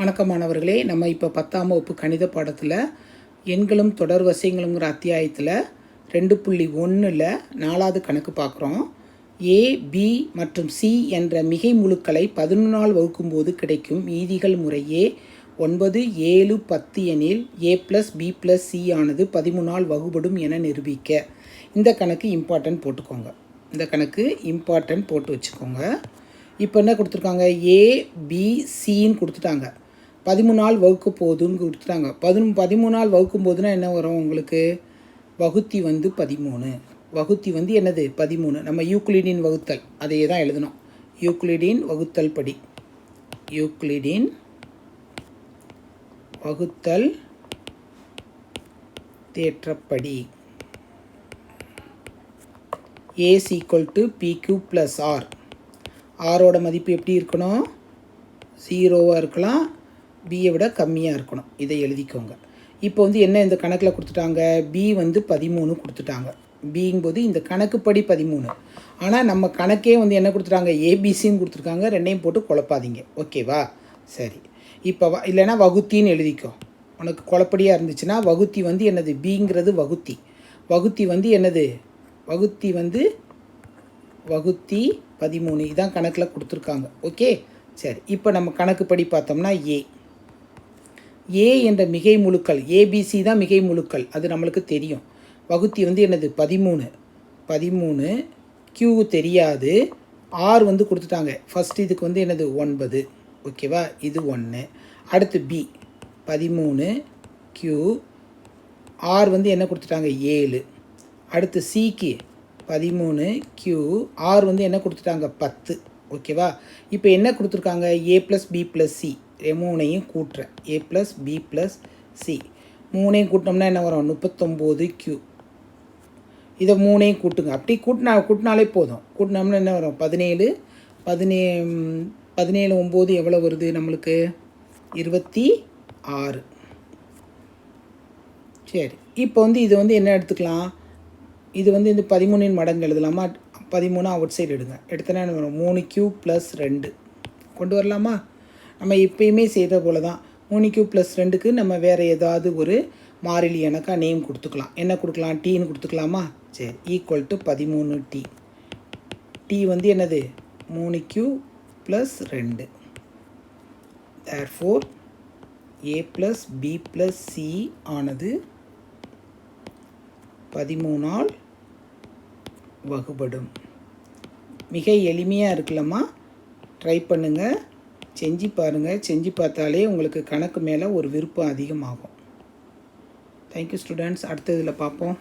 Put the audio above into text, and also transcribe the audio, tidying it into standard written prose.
வணக்கம் மாணவர்களே, நம்ம இப்போ 10ஆம் வகுப்பு கணித பாடத்தில் எண்களும் தொடர் வரிசைகளுங்கிற அத்தியாயத்தில் 2.1ல் 4வது கணக்கு பார்க்குறோம். ஏ, பி மற்றும் சி என்ற மிகை முழுக்களை 11ஆல் வகுக்கும்போது கிடைக்கும் மீதிகள் முறையே 9, 7, 10 எனில் ஏ ப்ளஸ் பி ப்ளஸ் சி ஆனது 13ஆல் வகுபடும் என நிரூபிக்க. இந்த கணக்கு இம்பார்ட்டன்ட் போட்டுக்கோங்க. இந்த கணக்கு இம்பார்ட்டன்ட் போட்டு வச்சுக்கோங்க. இப்போ என்ன கொடுத்துருக்காங்க? ஏ, பி, சின்னு கொடுத்துட்டாங்க. 13ஆல் வகுக்க போதுன்னு கொடுத்துட்டாங்க. 13ஆல் வகுக்கும் போதுன்னா என்ன வரும் உங்களுக்கு? வகுத்தி வந்து 13. வகுத்தி வந்து என்னது? 13. நம்ம யூக்ளிடின் வகுத்தல் அதையே தான் எழுதணும். யூக்ளிடின் வகுத்தல் படி, யூக்ளிடின் வகுத்தல் தேற்றப்படி A = PQ + R. ஆரோட மதிப்பு எப்படி இருக்கணும்? 0வாக இருக்கலாம், பியை விட கம்மியாக இருக்கணும். இதை எழுதிக்கோங்க. இப்போ வந்து என்ன இந்த கணக்கில் கொடுத்துட்டாங்க? பி வந்து 13 கொடுத்துட்டாங்க. பிங்கும்போது இந்த கணக்குப்படி 13. ஆனால் நம்ம கணக்கே வந்து என்ன கொடுத்துட்டாங்க? ஏபிசின்னு கொடுத்துருக்காங்க. ரெண்டையும் போட்டு குழப்பாதீங்க. ஓகேவா? சரி. இப்போ இல்லைன்னா வகுத்தின்னு எழுதிக்கோ. உனக்கு குழப்படியாக இருந்துச்சுன்னா வகுத்தி வந்து என்னது? பிங்கிறது வகுத்தி. வகுத்தி வந்து என்னது? வகுத்தி வந்து வகுத்தி 13. இதான் கணக்கில் கொடுத்துருக்காங்க. ஓகே, சரி. இப்போ நம்ம கணக்குப்படி பார்த்தோம்னா ஏ என்ற மிகை முழுக்கள், ஏபிசி தான் மிகை முழுக்கள், அது நம்மளுக்கு தெரியும். வகுத்தி வந்து என்னது? 13. கியூ தெரியாது. ஆர் வந்து கொடுத்துட்டாங்க. ஃபஸ்ட் இதுக்கு வந்து என்னது? 9. ஓகேவா? இது 1. அடுத்து பி 13, கியூ. ஆர் வந்து என்ன கொடுத்துட்டாங்க? 7. அடுத்து சிக்கு 13, கியூ. ஆர் வந்து என்ன கொடுத்துட்டாங்க? 10. ஓகேவா? இப்போ என்ன கொடுத்துருக்காங்க? ஏ ப்ளஸ் பி ப்ளஸ் சி. மூணையும் கூட்டுறேன். ஏ ப்ளஸ் பி ப்ளஸ் சி மூணையும் கூட்டினோம்னா என்ன வரும்? 39, கியூ. இதை மூணையும் கூட்டுங்க. அப்படி கூட்டினாலே போதும். கூட்டினோம்னா என்ன வரும்? 17. 17 9 எவ்வளோ வருது நம்மளுக்கு? 26. சரி. இப்போ வந்து இது வந்து என்ன எடுத்துக்கலாம்? இது வந்து இந்த 13 மடங்கு எழுதலாமா? 13 அவுட் சைடு எடுங்க. எடுத்தனா என்ன வரும்? 3Q + 2 கொண்டு வரலாமா? நம்ம எப்பயுமே செய்கிற போல தான். 3Q + 2க்கு நம்ம வேறு ஏதாவது ஒரு மாறிலி எனக்கா நேம் கொடுத்துக்கலாம். என்ன கொடுக்கலாம்? டீன்னு கொடுத்துக்கலாமா? சரி. = 13T. டி வந்து என்னது? 3Q + 2. therefore A + B + C ஆனது 13ஆல் வகுபடும். மிக எளிமையாக இருக்குல்லம்மா. ட்ரை பண்ணுங்கள், செஞ்சு பாருங்கள். செஞ்சு பார்த்தாலே உங்களுக்கு கணக்கு மேலே ஒரு விருப்பம் அதிகமாகும். Thank you students. அடுத்த இதில் பார்ப்போம்.